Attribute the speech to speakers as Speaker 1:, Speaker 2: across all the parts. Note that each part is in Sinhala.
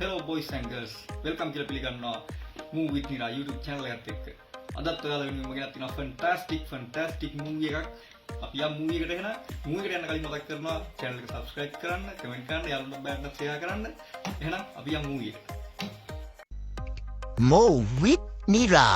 Speaker 1: Hello boys and girls. Welcome කියලා පිළිගන්නවා Move with Nira YouTube channel එකත් එක්ක. අදත් ඔයාලා වෙනුවෙන් මම ගෙනත් තියෙනවා fantastic movie එකක්. අපි යම් movie එකට එහෙනම් movie එකට යන්න කලින් මතක් කරනවා channel එක subscribe කරන්න, comment කරන්න, යාළුවන්ට බෑන්ඩ් share කරන්න. එහෙනම් අපි යම් movie එකට.
Speaker 2: Move with Nira.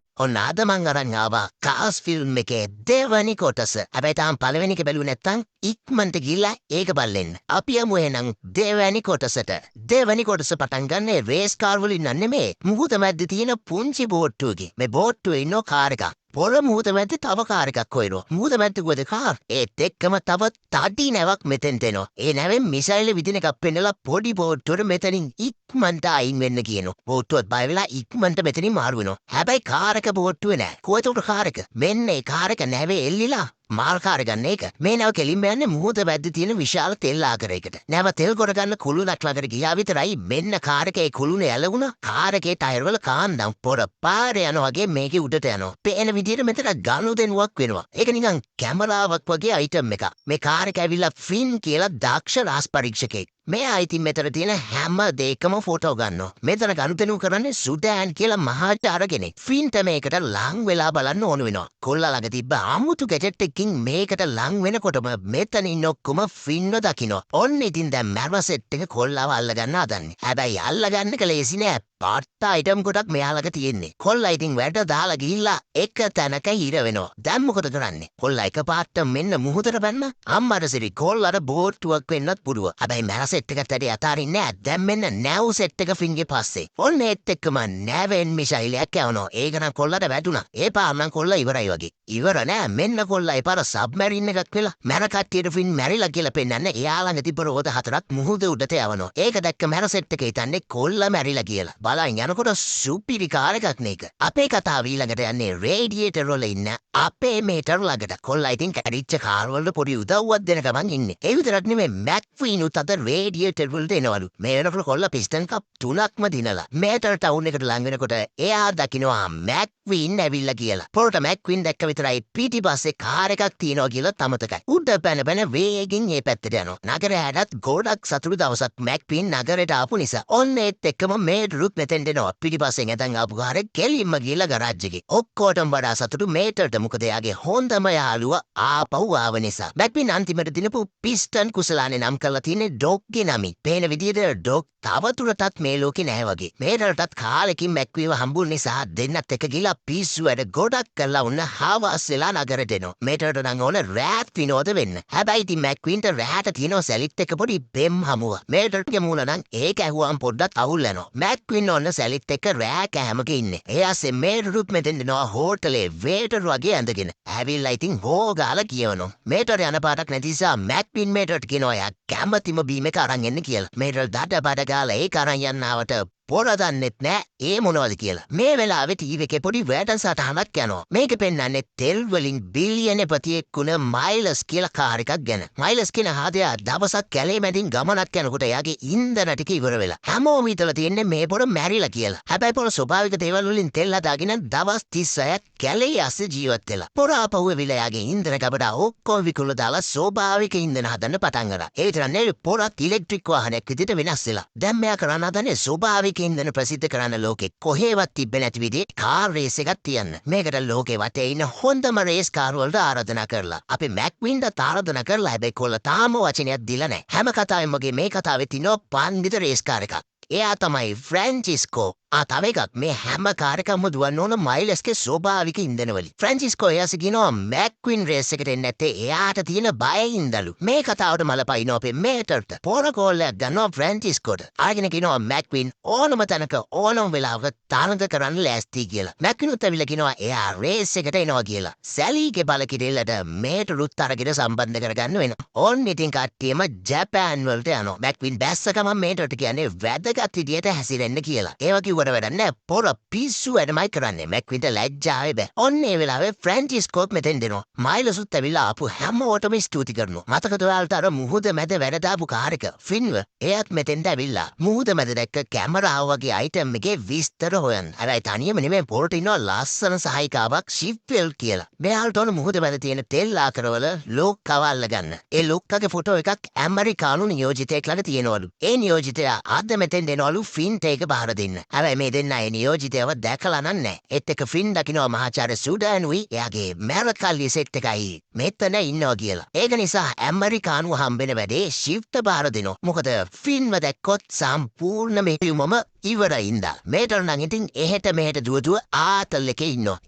Speaker 2: ඔන්න අද මං අරන් ආවා කාස් ෆිල්ම් එකේ දෙවනි කොටස. හැබැයි තාම පළවෙනි එක බැලුවේ නැත්නම් ඉක්මනට ගිහලා ඒක බලන්න. අපි යමු එහෙනම් දෙවනි කොටසට. දෙවනි කොටස පටන් ගන්නේ රේස් කාර් වලින් නෙමෙයි. මුහුද මැද්දේ තියෙන පුංචි බෝට්ටුවකින්. මේ බෝට්ටුවේ ඉන්න කාර් එකක්. පොළ මුහුද මැද්දේ තව කාර් එකක් හොයනවා. මුහුද මැද්දේ ගොඩ කාර්. ඒත් එක්කම තව තඩි නැවක් මෙතෙන්ට එනවා. ඒ නැවෙන් මිසයිල් විදින එකක් පෙන්නලා පොඩි බෝට්ටුවට මෙතනින් ඉක්මනට අයින් වෙන්න කියනවා. බෝට්ටුවත් බය වෙලා ඉක්මනට මෙතනින් මාරු වෙනවා. හැබැයි කාර් එක බෝට්ටුවේ නෑ. කොහෙද කාර් එක? මෙන්න ඒ කාර් එක නැවේ එල්ලිලා මාල් කාර් ගන්න එක. මේ නැව කෙලින්ම යන්නේ මුහුද මැද්දේ තියෙන විශාල තෙල් ආකරයකට. නැව තෙල් කොට ගන්න කුළුණක් ළඟට ගියා විතරයි මෙන්න කාර් එකේ කුළුණ ඇලවුණා. කාර් එකේ ටයර් වල කාන්දම් පොර පාරේ යනවා වගේ මේකේ උඩට යනවා. පේන විදිහට මෙතන ගනුදෙනුවක් වෙනවා. ඒක නිකන් කැමරාවක් වගේ අයිටම් එකක්. මේ කාර් එක ඇවිල්ලා ෆින් කියලා දක්ෂ රාස් පරීක්ෂකෙක්. මෙයා ඉතින් මෙතන තියෙන හැම දෙයකම ෆොටෝ ගන්නවා. මෙතන ගනුදෙනු කරන්නේ සුඩෑන් කියලා මහාචාර්ය කෙනෙක්. ෆින්ට මේකට ලං වෙලා බලන්න ඕන වෙනවා. කොල්ලා ළඟ තිබ්බ 아무තු ගැජට් එකකින් මේකට ලං වෙනකොටම මෙතන ඉන්න ඔක්කොම ෆින්ව දකින්න. ඔන්න ඉතින් දැන් මැරව සෙට් එක කොල්ලාව අල්ලගන්න හදන්නේ. හැබැයි අල්ලගන්න කලේසි නෑ. පාට්ට අයිටම් කොටක් මෙයා ළඟ තියෙන්නේ. කොල්ලා ඉතින් වැඩ දාලා ගිහිල්ලා එක තැනක හිර වෙනවා. දැන් මොකද කරන්නේ? කොල්ලා එක පාට්ට මෙන්න මුහුදට බැන්න. අම්මට සිරි කොල්ලට බෝට්ටුවක් වෙන්නත් පුළුවන්. හැබැයි මැර සෙට් එකට ඇටි අතාරින්නේ නෑ. දැන් මෙන්න නැව් සෙට් එක ෆින්ගේ පස්සේ. ඔන්න ඒත් එක්කම නැවෙන් මිසයිලයක් යවනවා. ඒක නම් කොල්ලට වැටුණා. ඒ පාර නම් කොල්ලා ඉවරයි වගේ. ඉවර නෑ. මෙන්න කොල්ලා ඒ පාර සබ්මැරින් එකක් වෙලා මැර කට්ටියට ෆින් මැරිලා කියලා පෙන්නන්නේ. එයා ළඟ තිබ්බ රෝද හතරක් මුහුද උඩට යවනවා. ඒක දැක්ක මැර සෙට් එක හිතන්නේ කොල්ලා මැරිලා කියලා. බලන් යනකොට සුපිරි කාර් එකක් නේක. අපේ කතාව ඊළඟට යන්නේ රේඩියේටර් වල ඉන්න අපේ මේටර් ළඟට. කොල්ලා ඉතින් කැඩිච්ච කාර් වලට පොඩි උදව්වක් දෙන ගමන් ඉන්නේ. ඒ විතරක් නෙමෙයි මැක්ෆීන් උත් අත රේඩියේටර් වලට එනවලු. මේ වෙනකොට කොල්ලා පිස්ටන් කප් 3ක්ම දිනලා. මේටර් ටවුන් එකට ලං වෙනකොට එයා දකින්නවා මැක්ෆීන් ඇවිල්ලා කියලා. පොරට මැක්ෆීන් දැක්ක විතරයි පිටිපස්සේ කාර් එකක් තියනවා කියලා තමතකයි. උඩ පැන වේගෙන් ඒ පැත්තට යනවා. නගරයටත් ගොඩක් සතුටු දවසක් මැක්ෆීන් නගරයට ආපු නිසා. ඔන්න ඒත් එක්කම මේටරුත් මෙතෙන්ට එනවා. පිටිපස්සෙන් ඇතන් ආපු කාරේ කෙලින්ම ගිහලා ගරාජ් එකේ. ඔක්කොටම වඩා සතුටු මේටර්ට. මොකද එයාගේ හොඳම යාළුවා ආපහු ආව නිසා. මැක්ෆීන් අන්තිමට දිනපු පිස්ටන් කුසලානේ නම් කරලා තියෙන්නේ ඩොග්ගේ නමින්. පේන විදිහට ඩොග් තවදුරටත් මේ ලෝකේ නැහැ වගේ. මේටර්ටත් කාලෙකින් මැක්ෆීව හම්බුන නිසා දෙන්නත් එක ගිහලා පිස්සු වැඩ ගොඩක් කරලා උන්න හවස් වෙලා නගරට එනවා. මේටර්ට නම් ඕන රෑත් විනෝද වෙන්න. හැබැයි ඉතින් මැක්ෆීන්ට රෑට තියෙන සැලිත් එක පොඩි බෙම් හමුව. මේටර්ටගේ මූල නම් ඒක ඇහුවාම පොඩ්ඩක් අවුල් වෙනවා. මැක්ෆීන් ඕන සැලිත් එක රෑ කෑමක ඉන්නේ. ඒ ආසේ මේටරුත් මෙතෙන් එනවා හෝටලේ වේටර් වගේ ඇඳගෙන. ඇවිල්ලා ඉතින් හොගාලා කියවනවා. මේටර් යන පාටක් නැති නිසා මැක්ෆීන් මේටර්ට කියනවා යා කැමතිම බීම එක අරන් එන්න කියලා. මේටර් දඩ බඩ ගාලා ඒක අරන් යන්නවට පොර දන්නෙත් නෑ ඒ මොනවද කියලා. මේ වෙලාවේ ටීවී එකේ පොඩි වැඩසටහනක් යනවා. මේක පෙන්වන්නේ තෙල් වලින් බිලියන ප්‍රතියෙක් වුණ මයිලස් කියලා කාර් එකක් ගැන. මයිලස් කියන හදයා දවසක් කැලේ මැදින් ගමනක් යනකොට එයාගේ ඉන්ධන ටික ඉවර වෙලා. හැමෝම හිතලා තියන්නේ මේ පොර මැරිලා කියලා. හැබැයි පොර ස්වභාවික දේවල් වලින් තෙල් හදාගෙන දවස් 36ක් කැලේ ඇස්සේ ජීවත් වෙලා. පොර ආපහු වෙලා එයාගේ ඉන්ධන ගබඩා ඔක්කොම විකුණලා දාලා ස්වභාවික ඉන්ධන හදන්න පටන් ගත්තා. ඒ විතර නෙවෙයි පොරත් ඉලෙක්ට්‍රික් වාහනයක් විදිහට වෙනස් වෙලා. දැන් මෙයා කරන්න හදන්නේ ස්වභාවික ඉන්ධන ප්‍රසිද්ධ කරන්න ලෝකෙ කොහෙවත් තිබෙන්නේ නැති විදිහට කාර් රේස් එකක් තියන්න. මේකට ලෝකෙ වටේ ඉන්න හොඳම රේස් කාර් වලට ආරාධනා කරලා. අපි මැක්වින්ට ආරාධනා කරලා හැබැයි කොල්ල තාම වචනයක් දීලා නැහැ. හැම කතාවෙම වගේ මේ කතාවේ තියෙනවා පන්දිත රේස් කාර් එකක්. එයා තමයි ෆ්‍රැන්චිස්කෝ. තව එකක් මේ හැම කාර් එකක්ම දුවන්න ඕන මයිලස්ගේ ස්වභාවික ඉන්ධන වලින්. ෆ්‍රැන්චිස්කෝ එයාස කියනවා මැක්වින් රේස් එකට එන්නේ නැත්තේ එයාට තියෙන බය ඉඳලු. මේ කතාවට මලපයින්නවා අපේ මේටර්ට. පොර කෝල්ලයක් ගන්නවා ෆ්‍රැන්චිස්කෝට. ආගෙන කියනවා මැක්වින් ඕනම තැනක ඕනම වෙලාවක තරඟ කරන්න ලෑස්ති කියලා. මැක්විනුත් ඇවිල්ලා කියනවා එයා රේස් එකට එනවා කියලා. සැලීගේ බල කිරෙල්ලට මේටරුත් අරගෙන සම්බන්ධ කරගන්න වෙනවා. ඕන් ඉතින් කට්ටියම ජපාන් වලට යනවා. මැක්වින් බැස්ස ගමන් මේටර්ට කියන්නේ වැදගත් විදියට හැසිරෙන්න කියලා. ඒවා කිව්වට වැඩක් නෑ පොර පිස්සු වැඩමයි කරන්නේ මැක්වින්ට ලැජ්ජාවේ බෑ. ඔන්න ඒ වෙලාවේ ෆ්‍රැන්චිස්කෝත් මෙතෙන් දෙනවා. මයිලසුත් ඇවිල්ලා ආපු හැමෝටම ස්තුති කරනවා. මතකද ඔයාලට අර මුහුද මැද වැඩ දාපු කාර් එක ෆින්ව එයාත් මෙතෙන්ට ඇවිල්ලා මුහුද මැද දැක්ක කැමරාව වගේ අයිටම් එකේ විස්තර හොයන්. හැබැයි තනියම නෙමෙයි පොරට ඉන්නවා ලස්සන සහායිකාවක් ෂිප්වෙල් කියලා. මෙයාලට ඕන මුහුද මැද තියෙන තෙල් ආකරවල ලොක් කවල්ල ගන්න. ඒ ලොක්කගේ ෆොටෝ එකක් ඇමරිකානු නියෝජිතයෙක් ළඟ තියෙනවලු. ඒ නියෝජිතයා අද මෙතෙන් දෙනවලු ෆින්ට ඒක බාර දෙන්න. හැබැයි මේ දෙන්න ඒ නියෝජිතයව දැකලා නෑ. ඒත් එක ෆින් දකින්නවා මහාචාර්ය සුඩානුයි එයාගේ මැරකල්ලි සෙට් එකයි මෙතන ඉන්නවා කියලා. ඒක නිසා ඇමරිකානු හම්බෙන වැඩේ ෂිෆ්ට් බාර දෙනවා. මොකද ෆින්ව දැක්කොත් සම්පූර්ණ මෙහෙයුමම ඉවරයින්දා. මේටර් නම් ඉතින් එහෙට මෙහෙට දුවදුව ආතල් එකේ ඉන්නවා.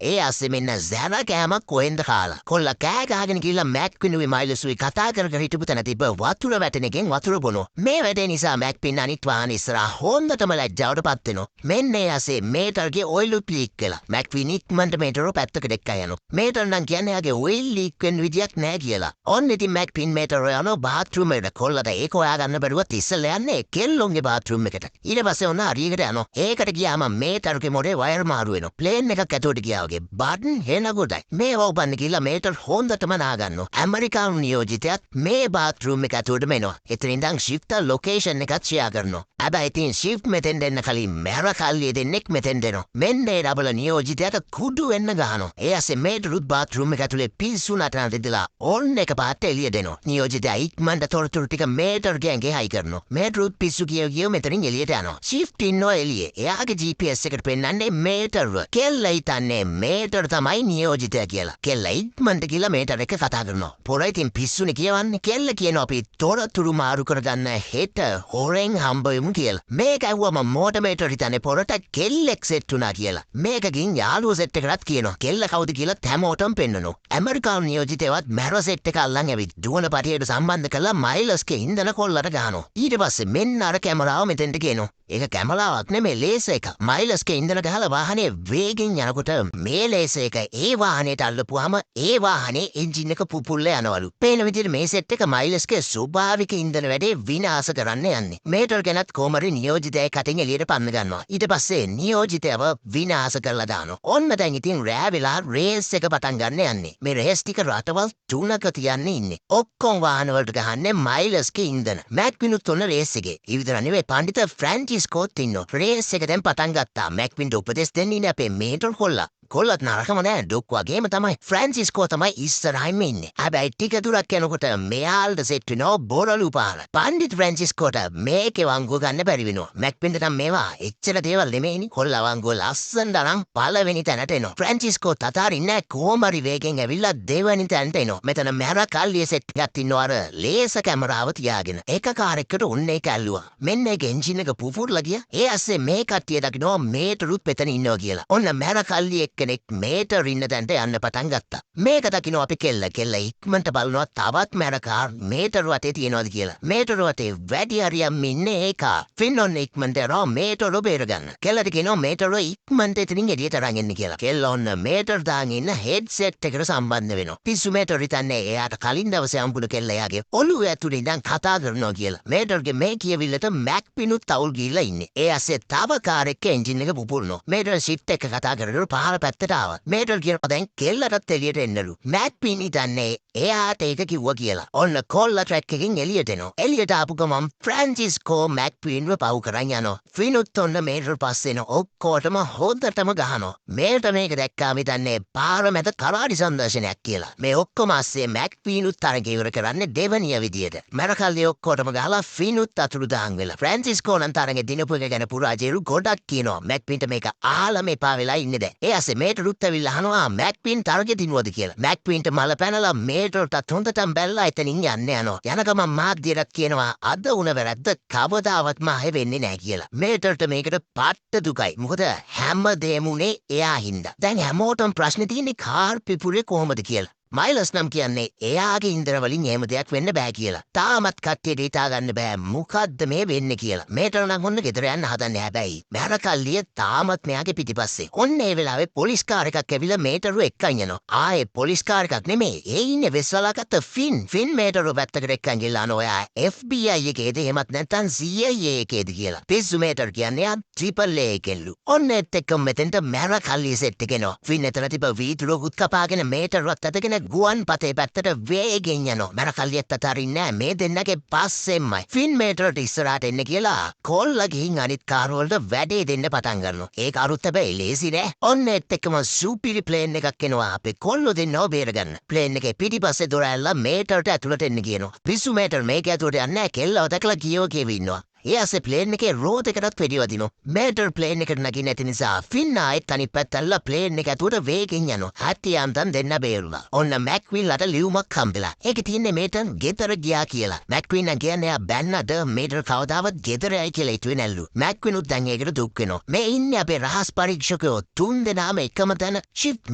Speaker 2: ඒ අස්සේ මෙන්න සැර කෑමක් කොහෙන්ද කාලා. කොල්ලා කෑ ගහගෙන ගිහලා මැක්විනුයි මයිලසුයි කතා කර කර හිටපු තැන තිබ්බ වතුර වැටෙන එකෙන් වතුර බොනවා. මේ වැඩේ නිසා මැක්පින් අනිත් වාහන ඉස්සරහා හොඳටම ලැජ්ජාවට පත් වෙනවා. මෙන්න ඒ අස්සේ මේටර්ගේ ඔයිල් ලීක් වෙලා මැක්වින් ඉක්මනට මේටර්ව පැත්තකට එක්කා යනවා. මේටර් නම් කියන්නේ එයාගේ ඔයිල් ලීක් වෙන විදියක් නෑ කියලා. ඔන්න ඉතින් මැක්පින් මේටර්ව යනවා බාත්රූම් එකට. කොල්ලට ඒක හොයාගන්න බැරුවත් ඉස්සෙල්ලා යන්නේ කෙල්ලොන්ගේ බාත්රූම් එකට. ඊට පස්සේ ඔන්න කට යනවා. ඒකට ගියාම මේටර්ගේ මොඩේ වයර් මාරු වෙනවා. ප්ලේන් එකක් ඇතුලට ගියා වගේ බටන් හෙන ගොඩයි. මේව උපන්න කියලා මේටර් හොඳටම නාගන්නවා. ඇමරිකානු නියෝජිතයාත් මේ බාත්රූම් එක ඇතුලට මෙනවා. එතන ඉඳන් ෂිෆ්ට් ලොකේෂන් එකත් ෂෙයා කරනවා. හැබැයි ඉතින් ෂිෆ්ට් මෙතෙන් දෙන්න කලින් මැර කල්ලිය දෙන්නෙක් මෙතෙන් දෙනවා. මෙන්න ඒ ඩබල නියෝජිතයාට කුඩු වෙන්න ගහනවා. ඒ ඇස්සේ මේටරුත් බාත්රූම් එක ඇතුලේ පිස්සු නටන දෙදලා ඕන්න එක පාට එළිය දෙනවා. නියෝජිතයා ඉක්මනට තොරතුරු ටික මේටර්ගේ ඇඟේ හයි කරනවා. මේටරුත් පිස්සු කියව මෙතනින් එළියට යනවා. ෂිෆ්ට් ඉන්නවා එළියේ. එයාගේ GPS එකට පෙන්නන්නේ මේටර්ව. කෙල්ල හිතන්නේ මේටර් තමයි නියෝජිතයා කියලා. කෙල්ල ඉක්මනට ගිහලා මේටර් එක කතා කරනවා. පොර ඉතින් පිස්සුනේ කියවන්නේ. කෙල්ල කියනවා අපි තොරතුරු මාරු කරගන්න හෙට හොරෙන් හම්බ වෙමු කියලා. මේක ඇහුවම මෝටමේටර් හිතන්නේ පොරට කෙල්ලෙක් සෙට් වුණා කියලා. මේකකින් යාළුවෝ සෙට් එකකට කියනවා. කෙල්ල කවුද කියලා හැමෝටම පෙන්නනවා. ඇමරිකානු නියෝජිතයවත් මැර සෙට් එක අල්ලන් ඇවිත් දුවන පටියට සම්බන්ධ කරලා මයිලස්ගේ ඉන්ධන කොල්ලට ගහනවා. ඊට පස්සේ මෙන්න අර කැමරාව මෙතෙන්ට කියනවා. ඒක කැමරාවක් නෙමෙයි ලේස එක. මයිලස්ගේ ඉන්ධන ගහලා වාහනේ වේගෙන් යනකොට මේ ලේස එක ඒ වාහනේට අල්ලපුවාම ඒ වාහනේ එන්ජින් එක පුපුල්ල යනවලු. පේන විදිහට මේ සෙට් එක මයිලස්ගේ ස්වභාවික ඉන්ධන වැඩේ විනාශ කරන්න යන්නේ. මේටර් ගැනත් කොමරි නියෝජිතයා කටින් එළියට පන්න ගන්නවා. ඊට පස්සේ නියෝජිතයව විනාශ කරලා දානවා. ඔන්න දැන් ඉතින් රෑ වෙලා රේස් එක පටන් ගන්න යන්නේ. මේ රේස් ටික රටවල් 3ක තියන්නේ ඉන්නේ. ඔක්කොම වාහන වලට ගහන්නේ මයිලස්ගේ ඉන්ධන. මැක්විනුත් ඔන්න රේස් එකේ. ඒ විතර නෙවෙයි පඬිත ෆ්‍රැන්චිස්කෝත් ඉන්නවා. රේස් එක දැන් පටන් ගත්තා. මැක්වින්ට උපදෙස් දෙන්නේ ඉන්නේ අපේ මේටර් කොල්ලා. කොල්ලත් නරකම නෑ ඩොක් වගේම තමයි. ෆ්‍රැන්සිස්කෝ තමයි ඉස්සරහින්ම ඉන්නේ. හැබැයි ටික දුරක් යනකොට මෙයාල්ට සෙට් වෙනවා බොරළු පාර. පණ්ඩිත් ෆ්‍රැන්සිස්කෝට මේකේ වංගුව ගන්න බැරි වෙනවා. මැක්වින්ට නම් මේවා එච්චර දේවල් නෙමෙයිනි. කොල්ලා වංගුව ලස්සනට නම් පළවෙනි තැනට එනවා. ෆ්‍රැන්සිස්කෝ තතාරින්නේ කොහොමරි වේගෙන් ඇවිල්ලා දෙවෙනි තැනට එනවා. මෙතන මැර කල්ලිය සෙට් එකක් ඉන්නවා අර ලේස කැමරාව තියාගෙන. ඒක කාර් එකකට ඔන්න ඒක ඇල්ලුවා. මෙන්න ඒක එන්ජින් එක පුපුරලා ගියා. ඒ ඇස්සේ මේ කට්ටිය දකින්නවා මේටරුත් මෙතන ඉන්නවා කියලා. ඔන්න මැර කල්ලිය කෙනෙක් මේටර් ඉන්න තැනට යන්න පටන් ගත්තා. මේක දකින්න අපි කෙල්ල ඉක්මනට බලනවා තවත් මැර කාර් මේටර් වටේ තියනවාද කියලා. මේටර් වටේ වැඩි හරියක් ඉන්නේ ඒ කාර්. ෆින් ඔන්න ඉක්මනට යනවා මේටර් බේර ගන්න. කෙල්ලට කියනවා මේටර් ඉක්මනට එතනින් එළියට අරන් එන්න කියලා. කෙල්ල ඔන්න මේටර් දාගෙන ඉන්න හෙඩ්සෙට් එකට සම්බන්ධ වෙනවා. පිස්සු මේටර් හිතන්නේ එයාට කලින් දවසේ හම්බුන කෙල්ල එයාගේ ඔළුව ඇතුලේ ඉඳන් කතා කරනවා කියලා. මේටර්ගේ මේ කියවිල්ලට මැක්පිනුත් තවුල් ගිහිල්ලා ඉන්නේ. ඒ ඇස්සේ තව කාර් එකක එන්ජින් එක පුපුරනවා. මේටර් ෂිෆ්ට් එක කතා කරගෙන පහළ පැත්තට ආවා. මේටර් කියනවා දැන් කෙල්ලටත් එළියට එන්නලු. මැක්පින් හිතන්නේ එයාට ඒක කිව්වා කියලා. ඔන්න කොල්ලා ට්‍රැක් එකකින් එළියට එනවා. එළියට ආපු ගමන් ෆ්‍රැන්සිස්කෝ මැක්පින්ව පව් කරන් යනවා. ෆිනුත් ඔන්න මේටර් පස්සේන ඔක්කොටම හොද්දටම ගහනවා. මේට මේක දැක්කාම හිතන්නේ පාර මැද කරාඩි සංදර්ශනයක් කියලා. මේ ඔක්කොම අස්සේ මැක්පිනුත් තරග ඉවර කරන්නේ දෙවනිය විදියට. මැරකල්ලි ඔක්කොටම ගහලා ෆිනුත් අතුරුදහන් වෙලා. ෆ්‍රැන්සිස්කෝ නම් තරගේ දිනපු එක ගැන පුරාජේරු ගොඩක් කියනවා. මැක්පින්ට මේක ආලම එපා වෙලා ඉන්නේ දැන්. ඒ ඇස්සේ මේටරුත් ඇවිල්ලා අහනවා මැක්පින් තරගෙ දිනුවද කියලා. මැක්පින්ට මල පැනලා මේටරටත් හොඳටම බැලලා එතනින් යන්න යනවා. යන ගමන් මාධ්‍යයට කියනවා අද උන වැරද්ද කවදාවත්ම ආයෙ වෙන්නේ නැහැ කියලා. මේටරට මේකට පට්ට දුකයි. මොකද හැම දෙයක්ම උනේ එයා හින්දා. දැන් හැමෝටම ප්‍රශ්නේ තියෙන්නේ කාර් පිපුරේ කොහොමද කියලා. මයිලස් නම් කියන්නේ එයාගේ ඉන්ද්‍ර වලින් එහෙම දෙයක් වෙන්න බෑ කියලා. තාමත් කට්ටියට හිතා ගන්න බෑ මොකද්ද මේ වෙන්නේ කියලා. මේටර නම් ඔන්න ගෙදර යන්න හදන්නේ හැබැයි. මැරකල්ලිය තාමත් මෙයාගේ පිටිපස්සේ. ඔන්න ඒ වෙලාවේ පොලිස් කාර් එකක් ඇවිල්ලා මේටරු එක්කන් යනවා. ආයේ පොලිස් කාර් එකක් නෙමෙයි. ඒ ඉන්නේ වෙස්වලාගත්ත ෆින් මේටරු පැත්තකට එක්කන් ගිහලා ඔයා FBI එකේද එහෙමත් නැත්නම් CIA එකේද කියලා. පිස්සු මේටර් කියන්නේ AAA එකෙල්ලු. ඔන්න ඒත් එක්ක මෙතෙන්ට මැරකල්ලිය සෙට් එකේනවා. ෆින් එතන තිබ්බ වීදුරුකුත් කපාගෙන මේටරුවත් අතගෙන ගුවන් පතේ පැත්තට වේගෙන් යනවා. මැරකල්ලියත් අතරින්නේ නෑ මේ දෙන්නගේ පස්සෙන්මයි. ෆින් මේටරට ඉස්සරහට එන්න කියලා කොල්ලා ගිහින් අනිත් කාර් වලට වැඩේ දෙන්න පටන් ගන්නවා. ඒක අරුත් හැබැයි ලේසි නෑ. ඔන්න ඒත් එක්කම සුපිරි ප්ලේන් එකක් එනවා අපේ කොල්ලෝ දෙන්නව බේරගන්න. ප්ලේන් එකේ පිටිපස්සේ දොර ඇල්ලලා මේටරට ඇතුළට එන්න කියනවා. පිස්සු මේටර් මේක ඇතුළට යන්නේ නෑ කෙල්ලව දැකලා කියෝ කියවි ඉන්නවා. එයාසේ ප්ලේන් එකේ රෝද එකටත් වෙඩිවදිනවා. මේටර් ප්ලේන් එකට නගින්න නැති නිසා ෆින් ආයෙත් අනිත් පැත්තල්ලා ප්ලේන් එක ඇතුළට වේගෙන් යනවා. හත්තියන්තන් දෙන්න බේරුණා. ඔන්න මැක්විල්ලට ලියුමක් හම්බෙලා. ඒකේ තියෙන්නේ මේටර් ගෙදර ගියා කියලා. මැක්වින් කියන්නේ එයා බැන්නට මේටර් කවදාවත් ගෙදර යයි කියලා හිතුවේ නැල්ලු. මැක්විනුත් දැන් ඒකට දුක් වෙනවා. මේ ඉන්නේ අපේ රහස් පරීක්ෂකයෝ තුන් දෙනාම එකම තැන ෂිප්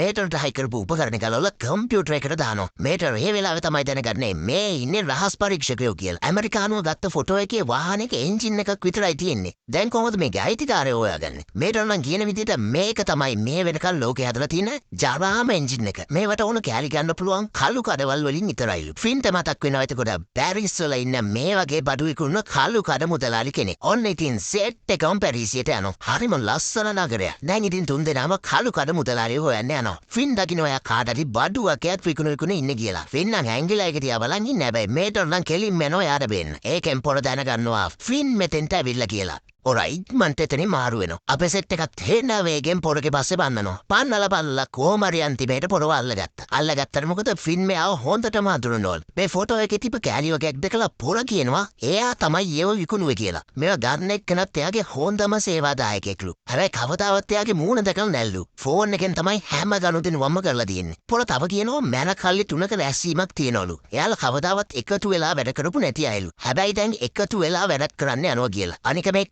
Speaker 2: මේටර්ට හයි කරපු උපකරණ ගලවලා කම්පියුටර් එකට දානවා. මේටර් ඒ වෙලාවේ තමයි දැනගන්නේ මේ ඉන්නේ රහස් පරීක්ෂකයෝ කියලා. ඇමරිකානුව ගත්ත ෆොටෝ එකේ වාහනයක එන්ජින් එකක් විතරයි තියෙන්නේ. දැන් කොහොමද මේකේ අයිතිකාරයෝ හොයාගන්නේ? මේටර් නම් කියන විදිහට මේක තමයි මේ වෙනකල් ලෝකේ හදලා තියෙන ජරාම එන්ජින් එක. මේවට ඕන කැලි ගන්න පුළුවන් කළු කඩවල් වලින් විතරයිලු. ෆින්ට මතක් වෙනවා එතකොට පැරිස් වල ඉන්න මේ වගේ බඩු විකුණන කළු කඩ මුදලාලි කෙනෙක්. ඔන්න ඉතින් සෙට් එකම පැරිසියට යනවා. හරිම ලස්සන නගරයක්. දැන් ඉතින් තුන් දෙනාම කළු කඩ මුදලාලිය හොයන්න යනවා. ෆින් දකින්න ඔයා කාටරි බඩු වකයක් විකුණන ඉන්නේ කියලා. ෆින් නම් ඇංගිලා එක තියා බලන් ඉන්නේ හැබැයි මේටර් නම් කෙලින්ම යනවා යාට බෙන්න. ඒකෙන් පොර දැනගන්නවා ෆින් මෙතෙන්ට ඇවිල්ලා කියලා. ඔරයිට් මන්ට එතනින් මාරු වෙනවා. අපේ සෙට් එකත් හේන වේගෙන් පොරගේ පස්සේ බන්නනවා. පන්නලා බලලා කොහමරි අන්තිමේට පොරව අල්ලගත්තා. අල්ලගත්තට මොකද ෆින් මෙයාව හොඳටම අඳුරනවලු. මේ ෆොටෝ එකේ තිබ්බ කැලි වගේක් දැකලා පොර කියනවා එයා තමයි ඒව විකුණුවේ කියලා. මේවා ගන්න එක්කනත් එයාගේ හොඳම සේවාදායකයෙක්ලු. හැබැයි කවදාවත් එයාගේ මූණ දැකලා නැල්ලු. ෆෝන් එකෙන් තමයි හැම ගනුදෙනු වම්ම කරලා තියෙන්නේ. පොර තව කියනවා මැරකල්ලි 3ක රැස්වීමක් තියෙනවලු. එයාලා කවදාවත් එකතු වෙලා වැඩ කරපු නැති අයලු. හැබැයි දැන් එකතු වෙලා වැඩක් කරන්න යනවා කියලා. අනික මේ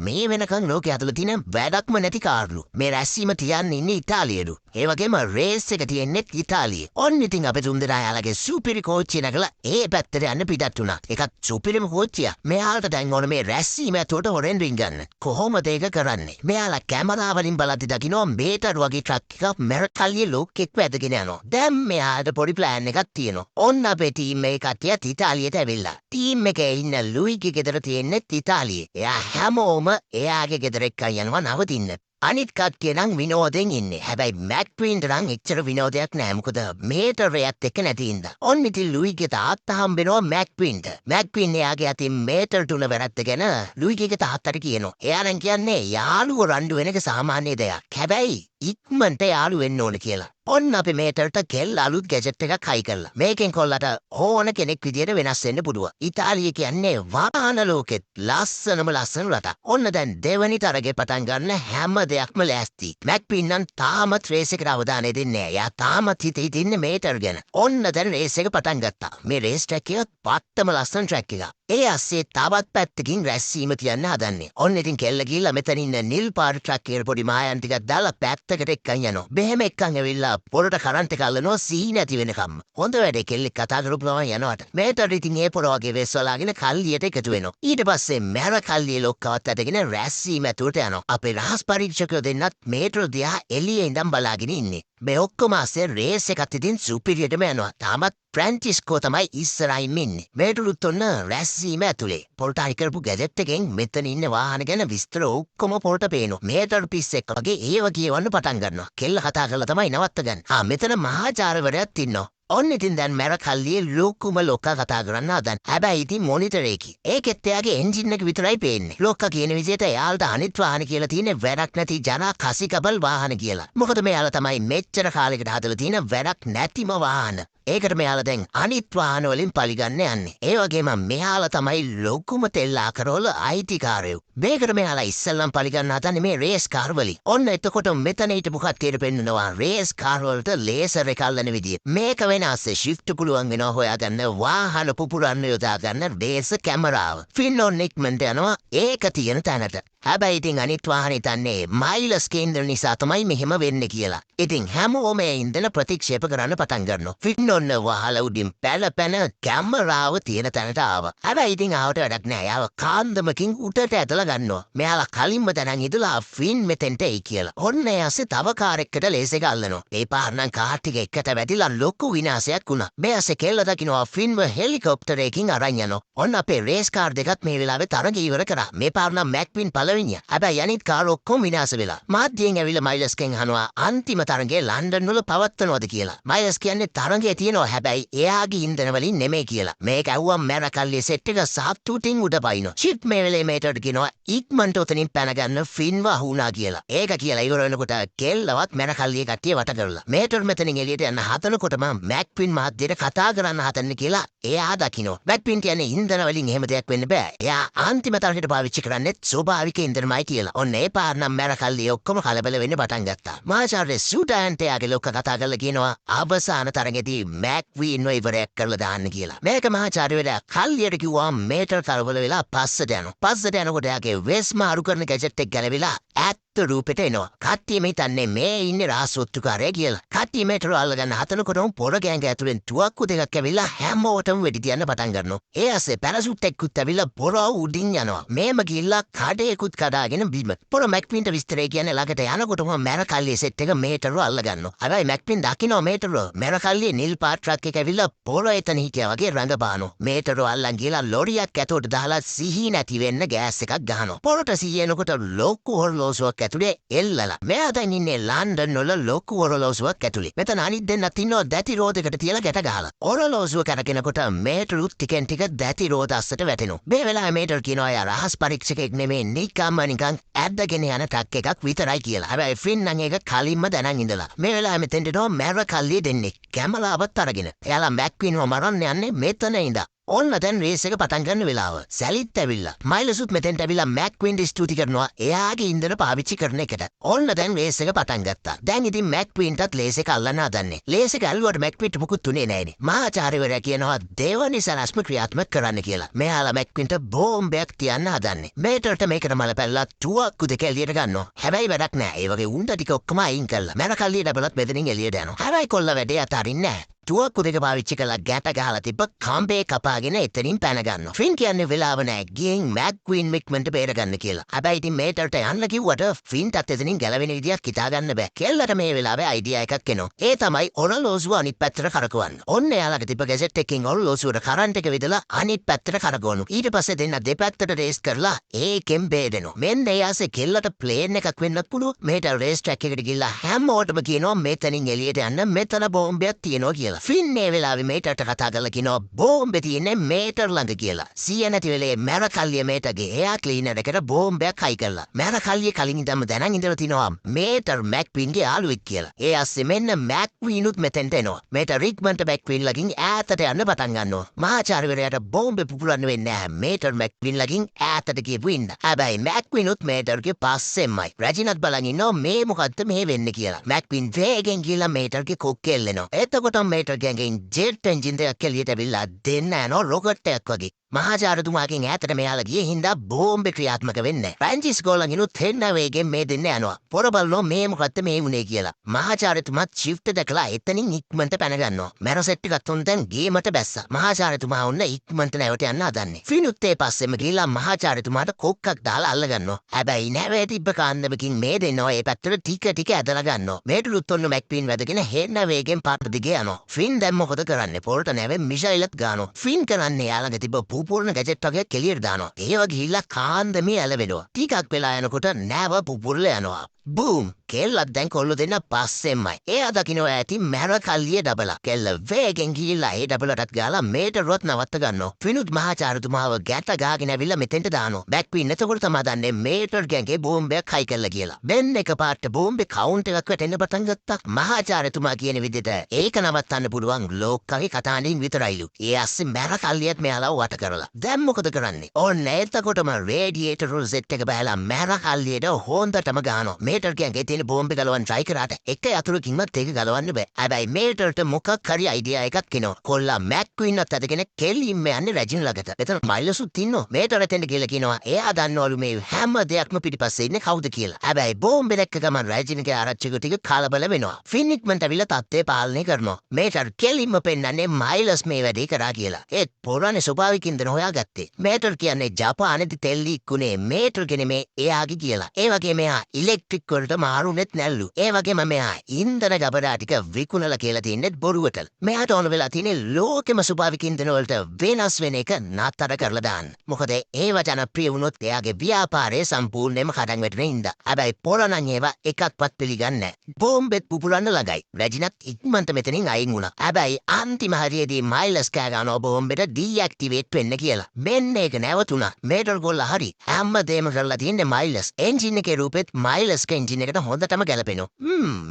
Speaker 2: මේ වෙනකන් ලෝකෙ ඇතුළේ තියෙන වැඩක්ම නැති කාර්ලු. මේ රැස්වීම තියන්නේ ඉන්නේ ඉතාලියේලු. ඒ වගේම රේස් එක තියෙන්නේ ඉතාලියේ. ඔන්න ඉතින් අපේ තුන් දෙනා යාළගේ සුපිරි කෝච්චිය නැගලා ඒ පැත්තට යන්න පිටත් වුණා. ඒකත් සුපිරිම කෝච්චිය. මෙයාලට දැන් ඕන මේ රැස්වීම ඇතුළට හොරෙන් රින්ගන්න. කොහොමද ඒක කරන්නේ? මෙයාලා කැමරා වලින් බලද්දි දකින්න මේටර් වගේ ට්‍රක් එකක් මැරකල්ලියේ ලෝකෙක් වැදගෙන යනවා. දැන් මෙයාට පොඩි ප්ලෑන් එකක් තියෙනවා. ඔන්න අපේ ටීම් එක කට්ටියත් ඉතාලියට ඇවිල්ලා. ටීම් එකේ ඉන්න ලුයිගේ ගෙදර තියෙන්නේ ඉතාලියේ. එයා හැමෝම එයාගේ ගෙදර එක්කන් යනවා නවතින්න. අනිත් කට්ටිය නම් විනෝදෙන් ඉන්නේ. හැබැයි මැක්වින්ට නම් එච්චර විනෝදයක් නෑ. මොකද මේටර්යත් එක්ක නැති ඉඳ. ඔන්න ඉතින් ලුයිගේ තාත්තා හම්බෙනවා මැක්වින්ට. මැක්වින් එයාගේ අතින් මේටර් තුන වැරද්දගෙන ලුයිගේ තාත්තට කියනවා. එයා නම් කියන්නේ යාළුවෝ රණ්ඩු වෙන එක සාමාන්‍ය දෙයක්. හැබැයි ඉක්මනට යාළු වෙන්න ඕන කියලා. ඔන්න අපි මේටර්ට කෙල් අලුත් ගැජට් එකක් හයි කරලා. මේකෙන් කොල්ලට ඕන කෙනෙක් විදියට වෙනස් වෙන්න පුළුවන්. ඉතාලිය කියන්නේ වාහන ලෝකෙත් ලස්සනම ලස්සන රටක්. ඔන්න දැන් දෙවනි තරගේ පටන් ගන්න හැම දෙයක්ම ලෑස්ති. මැක්වින් නම් තාමත් රේස් එකට අවධානය දෙන්නේ නැහැ. එයා තාමත් හිතේ ඉන්නේ මේටර් ගැන. ඔන්න දැන් රේස් එක පටන් ගත්තා. මේ රේස් ට්‍රැක් එක පත්තම ලස්සන ට්‍රැක් එකක්. ඒ අස්සේ තවත් පැත්තකින් රැස්වීම තියන්න හදන්නේ. ඔන්න ඉතින් කෙල්ල ගිහිල්ලා මෙතන ඉන්න නිල් පාට ට්‍රක් එකේ පොඩි මායන් ටිකක් දාලා පැත්තකට එක්කන් යනවා. බෙහෙම එක්කන් ඇවිල්ලා පොරට කරන්ට් එක අල්ලනවා සී නැති වෙනකම්. හොඳ වැඩේ කෙල්ලෙක් කතා කරපු ගමන් යනවට. මේටර් ඉතින් ඒ පොර වගේ වෙස් වලාගෙන කල්ලියට එකතු වෙනවා. ඊට පස්සේ මැර කල්ලියේ ලොක්කවත් ඇදගෙන රැස්වීම ඇතුළට යනවා. අපේ රහස් පරීක්ෂකයෝ දෙන්නත් මේටර් දිහා එළියේ ඉඳන් බලාගෙන ඉන්නේ. මේ ඔක්කොම අස්සේ රේස් එකත් ඉතින් සුපිරියටම යනවා. තාමත් ෆ්‍රැන්චිස්කෝ තමයි ඉස්සරහින් ඉන්නේ. මේටරුත් ඔන්න රැස්වීම ඇතුලේ. පොරට හයි කරපු ගැජට් එකෙන් මෙතන ඉන්න වාහන ගැන විස්තර ඔක්කොම පොරට පේනවා. මේටර් පිස්සෙක් වගේ ඒව කියවන්න පටන් ගන්නවා. කෙල්ල කතා කරලා තමයි නවත්තගන්නේ. මෙතන මහාචාර්යවරයෙක් ඉන්නවා. ඔන්න ඉතින් දැන් මැරකල්ලියේ ලොකුම ලොක්කා කතා කරන්න හදන. හැබැයි ඉතින් මොනිටර් එකේ. ඒකෙත් එයාගේ එන්ජින් එක විතරයි පේන්නේ. ලොක්කා කියන විදිහට එයාලට අනිත් වාහන කියලා තියෙන්නේ වැඩක් නැති ජනා කසිකබල් වාහන කියලා. මොකද මෙයාලා තමයි මෙච්චර කාලයකට හදලා තියෙන වැඩක් නැතිම වාහන. ඒකට මෙයාලා දැන් අනිත් වාහන වලින් පරිගන්න යන්නේ. ඒ වගේම මෙයාලා තමයි ලොකුම තෙල් ආකරවල අයිතිකාරයෝ. මේකට මෙයාලා ඉස්සල්ලම් පලිගන්න හදන්නේ මේ රේස් කාර් වලින්. ඔන්න එතකොට මෙතන හිටපු කට්ටියට පෙන්නනවා රේස් කාර් වලට ලේසර් එක අල්ලන විදිය. මේක වෙනස් ෂිෆ්ට් පුළුවන් වෙනවා හොයාගන්න වාහන පුපුරන්න යොදා ගන්න රේස් කැමරාව. ෆින් ඔන්න ඉක්මනට යනවා ඒක තියෙන තැනට. හැබැයි ඉතින් අනිත් වාහනේ තන්නේ මයිලස් කේන්ද්‍ර නිසා තමයි මෙහෙම වෙන්නේ කියලා. ඉතින් හැමෝම ඒ ඉන්දන ප්‍රතික්ෂේප කරන්න පටන් ගන්නවා. ෆින් ඔන්න වහල උඩින් පැන කැමරාව තියෙන තැනට ආවා. හැබැයි ඉතින් ආවට වැඩක් නෑ. යාව කාන්දමකින් උඩට ඇදලා ගන්නවා. මෙයාලා කලින්ම තැනන් ඉදලා ෆින් මෙතෙන්ට එයි කියලා. ඔන්න එයාසේ තව කාර් එකකට ලේස් එක අල්ලනවා. ඒ පාර නම් කාර් ටික එකට වැදිලා ලොකු විනාශයක් වුණා. මෙයාසේ කෙල්ල දකින්නවා ෆින්ව හෙලිකොප්ටරයකින් අරන් යනවා. ඔන්න අපේ රේස් කාර් දෙකත් මේ වෙලාවේ තරග ඉවර කරා. මේ පාර නම් මැක්වින් පළවෙනියා. හැබැයි අනිත් කාර් ඔක්කොම විනාශ වෙලා. මාධ්‍යයෙන් ඇවිල්ලා මයිලස්ගෙන් අහනවා අන්තිම තරගය ලන්ඩන් වල පවත්වනවද කියලා. මයිලස් කියන්නේ තරගය තියෙනවා හැබැයි එයාගේ ඉන්ධන වලින් නෙමෙයි කියලා. මේක ඇහුවම මැරකල්ලේ සෙට් එක සාප්තුටින් උඩ පයින්නවා. ෂිප් මේ වෙලේ මේටට කියනවා ඉක්මනට උතනින් පැන ගන්න ෆින්ව අහුණා කියලා. ඒක කියලා ඉවර වෙනකොට කෙල්ලවත් මැරකල්ලියේ කට්ටිය වට කරලා. මේටර් මෙතනින් එළියට යන්න හදනකොටම මැක්වින් මහත්තයට කතා කරන්න හදන්නේ කියලා එයා දකිනවා. මැක්වින් කියන්නේ ඉන්ධන වලින් එහෙම දෙයක් වෙන්න බෑ. එයා අන්තිම තරගයට පාවිච්චි කරන්නේ ස්වභාවික ඉන්ධනමයි කියලා. ඔන්න ඒ පාර නම් මැරකල්ලිය ඔක්කොම කලබල වෙන්න පටන් ගත්තා. මාචාර්ය සූඩාන්ට යාගේ ලොක්ක කතා කරලා කියනවා අවසාන තරගෙදී මැක්වින්ව ඉවරයක් කරලා දාන්න කියලා. මේක මහාචාර්යවරයා කල්ලියට කිව්වා මේටර් තරවල වෙලා පස්සට යනවා. පස්සට යනකොට යාගේ වෙස් මාරු කරන ගැජට් එක ගැලවිලා ඇත්ත රූපෙට එනවා. කට්ටියම හිතන්නේ මේ ඉන්නේ රාසොත්තුකාරය කියලා. කට්ටිය මේටර අල්ලගන්න හතනකොටම පොර ගෑංග ඇතුලෙන් තුවක්කු දෙකක් ඇවිල්ලා හැමෝටම වෙඩි තියන්න පටන් ගන්නවා. ඒ ඇස්සේ පැරසුට් එක්කුත් ඇවිල්ලා පොර උඩින් යනවා. මේම ගිහිල්ලා කඩේකුත් කඩාගෙන බිම. පොර මැක්වින්ට විස්තරය කියන්නේ ළඟට යනකොටම මැරකල්ලියේ සෙට් එක මේටරව අල්ලගන්නවා. හැබැයි මැක්වින් දකින්න මේටරව මැරකල්ලියේ නිල් පාට ට්‍රක් එක ඇවිල්ලා පොර එතන හිටියා වගේ රඟපානවා. මේටරව අල්ලන් ගිහලා ලොරියක් ඇතුලට දාලා සිහි නැති වෙන්න ගෑස් එකක් ගහනවා. පොරට සිහි එනකොට ලොකු හොරලෝසුවක් ඇතුලේ එල්ලලා. මෙයා දැන් ඉන්නේ ලන්ඩන් වල ලොකු හොරලෝසුවක් ඇතුලේ. මෙතන අනිත් දෙන්නත් ඉන්නවා දැටි රෝදයකට තියලා ගැට ගහලා. හොරලෝසුව කරකිනකොට මේටරුත් ටිකෙන් ටික දැටි රෝද අස්සට වැටෙනවා. මේ වෙලාවේ මේටර් කියනවා යා රහස් පරීක්ෂකෙක් නෙමෙයි නිකම්ම නිකන් ඇද්දගෙන යන ට්‍රක් එකක් විතරයි කියලා. හැබැයි ෆින් නම් ඒක කලින්ම දැනන් ඉඳලා. මේ වෙලාවේ මෙතෙන්ට නෝ මැරකල්ලිය දෙන්නේ. කැමලාවත් අරගෙන. එයාලා මැක්වින්ව මරන්න යන්නේ මෙතන ඉඳලා. ඔන්න දැන් රේස් එක පටන් ගන්න වෙලාව. සැලිත් ඇවිල්ලා. මයිලසුත් මෙතෙන්ට ඇවිල්ලා මැක්වින්ට ස්තුති කරනවා එයාගේ ඉන්ධන පාවිච්චි කරන එකට. ඔන්න දැන් රේස් එක පටන් ගත්තා. දැන් ඉතින් මැක්වින්ටත් ලේස් එක අල්ලන්න හදන්නේ. ලේස් එක ඇල්ලුවට මැක්වින්ට මුකුත් උනේ නෑනේ. මහාචාර්යවරයා කියනවා දෙවනි සලස්ම ක්‍රියාත්මක කරන්න කියලා. මෙයාලා මැක්වින්ට බෝම්බයක් තියන්න හදන්නේ. මේටරට මේකට මල පැල්ලලා තුවක්කු දෙක එළියට ගන්නවා. හැබැයි වැඩක් නෑ. ඒ වගේ උණ්ඩ ටික ඔක්කොම අයින් කළා. මැරකල්ලිය ඩබලත් මෙතනින් එළියට යනවා. හැබැයි කොල්ල වැඩේ අතාරින්නේ නෑ. තුවක්කු දෙක පාවිච්චි කරලා ගැට ගහලා තිබ්බ කම්බේ කපාගෙන එතනින් පැන ගන්නවා. ෆින් කියන්නේ වෙලාව නෑ ගිහින් මැක්වින් මික්මන්ට බේරගන්න කියලා. හැබැයි ඉතින් මේටරට යන්න කිව්වට ෆින්ටත් එතනින් ගැලවෙන විදියක් හිතා ගන්න බෑ. කෙල්ලට මේ වෙලාවේ අයිඩියා එකක් එනවා. ඒ තමයි ඔරලෝසුව අනිත් පැත්තට කරකවන්න. ඔන්න එයාලගේ තිබ්බ ගැසට් එකකින් ඔරලෝසුවට කරන්ට් එක විදලා අනිත් පැත්තට කරකවනු. ඊට පස්සේ දෙන්න දෙපැත්තට රේස් කරලා ඒකෙන් බේරෙනවා. මෙන්න එයාසේ කෙල්ලට ප්ලේන් එකක් වෙන්නත් පුළුවන්. මේටර් රේස් ට්‍රැක් එකට ගිහිල්ලා හැමෝටම කියනවා මෙතනින් එළියට යන්න මෙතන බෝම්බයක් තියෙනවා කියලා. ෆින්නේ වෙලාවේ මේටරට කතා කරලා කියනවා බෝම්බේ තියෙන්නේ මේටර් ළඟ කියලා. සිය නැති වෙලේ මැරකල්ලිය මේටර්ගේ එයා ක්ලීනර් එකට බෝම්බයක් හයි කළා. මැරකල්ලිය කලින් ඉඳන්ම දැනන් ඉඳලා තිනවා මේටර් මැක්වින්ගේ යාළුවෙක් කියලා. ඒ ඇස්සේ මෙන්න මැක්විනුත් මෙතෙන්ට එනවා. මේටර් රික්මන්ට මැක්වින් ළඟින් ඈතට යන්න පටන් ගන්නවා. මහාචාර්යවරයාට බෝම්බේ පුපුරන්න වෙන්නේ නැහැ. මේටර් මැක්වින් ළඟින් ඈතට ගියපු ඉන්න. හැබැයි මැක්විනුත් මේටර්ගේ පස්සෙන්මයි. රැජිනත් බලන් ඉන්නවා මේ මොකද්ද මේ වෙන්නේ කියලා. මැක්වින් වේගෙන් ගිහලා මේටර්ගේ කොක්කේ එල්ලෙනවා. එතකොට මේටර් ගෑන්ගෙන් ජෙට් එන්ජින් දෙකක් එළියට ඇවිල්ලා දෙන්න යනවා රොකට් එකක් වගේ. මහාචාර්යතුමාගෙන් ඈතට මෙයාලා ගියේ හින්දා බෝම්බේ ක්‍රියාත්මක වෙන්නේ. ෆ්‍රැන්චිස් ගෝලන්ගිනුත් හෙන්න වේගෙන් මේ දෙන්න යනවා. පොර බලනවා මේ මොකද්ද මේ වුනේ කියලා. මහාචාර්යතුමාත් ෂිෆ්ට් දැකලා එතනින් ඉක්මනට පැන ගන්නවා. මැරසෙට් එකත් උන් දැන් ගේමට බැස්සා. මහාචාර්යතුමා ඔන්න ඉක්මනට නැවට යන්න හදන්නේ. ෆිනුත් ඒ පස්සෙම ගිහලා මහාචාර්යතුමාට කොක්කක් දාලා අල්ල ගන්නවා. හැබැයි නැවේ තිබ්බ කාන්දමකින් මේ දෙන්නවා ඒ පැත්තට ටික ඇදලා ගන්නවා. මේටලුත් ඔන්න මැක්වින් වැදගෙන හෙන්න වේගෙන් පාට දිගේ යනවා. ෆින් දැන් මොකද කරන්නේ? පොරට නැවේ මිෂයිලත් ගන්නවා. ෆින් කරන්නේ යාළඟ තිබ්බ පුපුරන ගැජට් වගේ කෙලියට දානවා. ඒව ගිහිල්ලා කාන්දමේ ඇලවෙනවා. ටිකක් වෙලා යනකොට නැව පුපුරලා යනවා. බූම් කෙල්ලත් දැන් කොල්ල දෙන්න පස්සෙන්මයි. එයා දකිනවා ඇති මැර කල්ලිය ඩබලා. කෙල්ල වේගෙන් ගිහිල්ලා ඒ ඩබලටත් ගාලා මේටරුවත් නවත්ත ගන්නවා. ෆිනුත් මහාචාර්යතුමාව ගැට ගාගෙන ඇවිල්ලා මෙතෙන්ට දානවා. බැක්වින් එතකොට තමයි දන්නේ මේටර් ගෑන්ගේ බෝම්බයක් හයි කළා කියලා. බෙන් එකපාරට බෝම්බේ කවුන්ට් එකක් වැටෙන්න පටන් ගත්තා. මහාචාර්යතුමා කියන විදිහට ඒක නවත්තන්න පුළුවන් ලෝකගේ කතානින් විතරයිලු. ඒ අස්සේ මැර කල්ලියත් මෙයාලා වට කරලා. දැන් මොකද කරන්නේ? ඕන්න එතකොටම රේඩියේටර් රෝල් සෙට් එක බහලා මැර කල්ලියට හොඳටම ගානවා. මේටර් ගෑන්ගේ තියෙන බෝම්බේ ගලවන්න try කරාට එක යතුරුකින්වත් ඒක ගලවන්න බෑ. හැබැයි මේටර්ට මොකක් හරි අයිඩියා එකක් එනවා. කොල්ලා මැක්වින්නත් අදගෙන කෙලින්ම යන්නේ රැජින් ළඟට. එතන මයිලසුත් ඉන්නවා. මේටර් එතෙන්ට ගිහලා කියනවා එයා දන්නවලු මේ හැම දෙයක්ම පිටිපස්සේ ඉන්නේ කවුද කියලා. හැබැයි බෝම්බේ දැක්ක ගමන් රැජින්ගේ ආරච්චික ටික කලබල වෙනවා. ෆිනික්මන්ට අවිලා තත්ත්වය පාලනය කරනවා. මේටර් කෙලින්ම පෙන්නන්නේ මයිලස් මේ වැඩේ කරා කියලා. ඒත් පොරානේ ස්වභාවිකින්ද හොයාගත්තේ. මේටර් කියන්නේ ජපානයේ තෙල් ලීක්ුනේ මේටර් කෙනෙමේ එයාගේ කියලා. ඒ වගේ මෙයා ඉලෙක්ට්‍රික් වලට මාරුනෙත් නැල්ලු. ඒ වගේම මෙයා ඉන්ධන ගබඩා ටික විකුණලා කියලා තියන්නේ බොරුවට. මෙයාට ඕන වෙලා තියෙන්නේ ලෝකෙම ස්වභාවික ඉන්ධන වලට වෙනස් වෙන එක නතර කරලා දාන්න. මොකද ඒව ජනප්‍රිය වුණොත් එයාගේ ව්‍යාපාරය සම්පූර්ණයෙන්ම කඩන් වැටෙන හින්දා. හැබැයි පොරණන් ඒවා එකක්වත් පිළිගන්නේ නැහැ. බෝම්බෙත් පුපුරන්න ළඟයි. රැජිනත් ඉක්මනට මෙතනින් අයින් වුණා. හැබැයි අන්තිම හරියේදී මයිලස් කෑ ගන්නවා බෝම්බෙට ඩීඇක්ටිවේට් වෙන්න කියලා. මෙන්න ඒක නැවතුණා. මේටර් ගොල්ලා හරි. හැමදේම කරලා තියන්නේ මයිලස්. එන්ජින් එකේ රූපෙත් මයිලස්ගේ එන්ජින් එකට හොඳටම ගැලපෙනවා.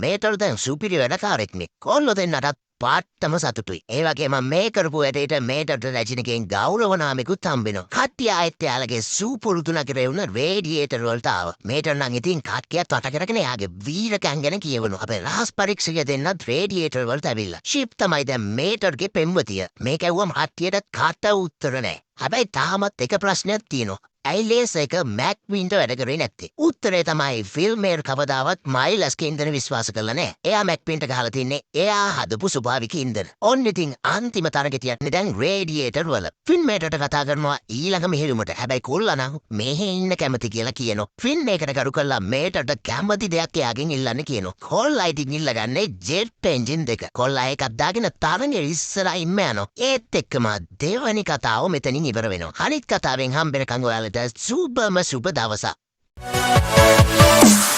Speaker 2: මේටර් දැන් සුපිරි වැඩකාරෙක්නේ. කොල්ලෝ දෙන්නටත් පාට්ටම සතුටුයි. ඒ වගේම මේ කරපු වැඩේට මේටර්ට රැජිනගෙන් ගෞරව නාමයකුත් හම්බෙනවා. කට්ටිය ආයෙත් එයාලගේ සූපුරුදු නගරේ වුණ රේඩියේටර් වලට ආවා. මේටර් නම් ඉතින් කට්ටියත් වට කරගෙන එයාගේ වීරකම් ගැන කියවනවා. අපේ රහස් පරීක්ෂකය දෙන්නත් රේඩියේටර් වලට ඇවිල්ලා. ෂිප් තමයි දැන් මේටර්ගේ පෙම්වතිය. මේක ඇහුවම කට්ටියට කට උත්තර නැහැ. හැබැයි තාමත් එක ප්‍රශ්නයක් තියෙනවා. ඇයි ලේස එක මැක්වින්ට වැඩ කරේ නැත්තේ? උත්තරේ තමයි ෆිල්මේර් කවදාවත් මයිලස්ගේ ඉන්ධන විශ්වාස කරලා නැහැ. එයා මැක්වින්ට ගහලා තින්නේ එයා හදපු ස්වභාවික ඉන්ධන. ඔන්න ඉතින් අන්තිම තරගයට යන්නේ දැන් රේඩියේටර් වල. ෆිල්මේටට කතා කරනවා ඊළඟ මෙහෙයුමට. හැබැයි කොල්ලා නම් මෙහෙ ඉන්න කැමති කියලා කියනවා. ෆිල්ම් එකට කරු කරලා මේටට කැමති දෙයක් එයාගෙන් ඉල්ලන්න කියනවා. කොල්ලා ඉතින් ඉල්ලගන්නේ ජෙට් එන්ජින් දෙක. කොල්ලා එකක් දාගෙන තරඟෙ ඉස්සරහින්ම යනවා. ඒත් එක්කම දෙවනි කතාව මෙතනින් ඉවර වෙනවා. අනිත් කතාවෙන් හම්බෙනකන් ඔයාලා සුබම සුබ දවසක්.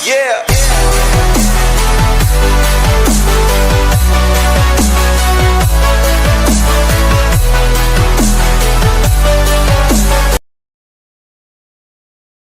Speaker 3: Yeah.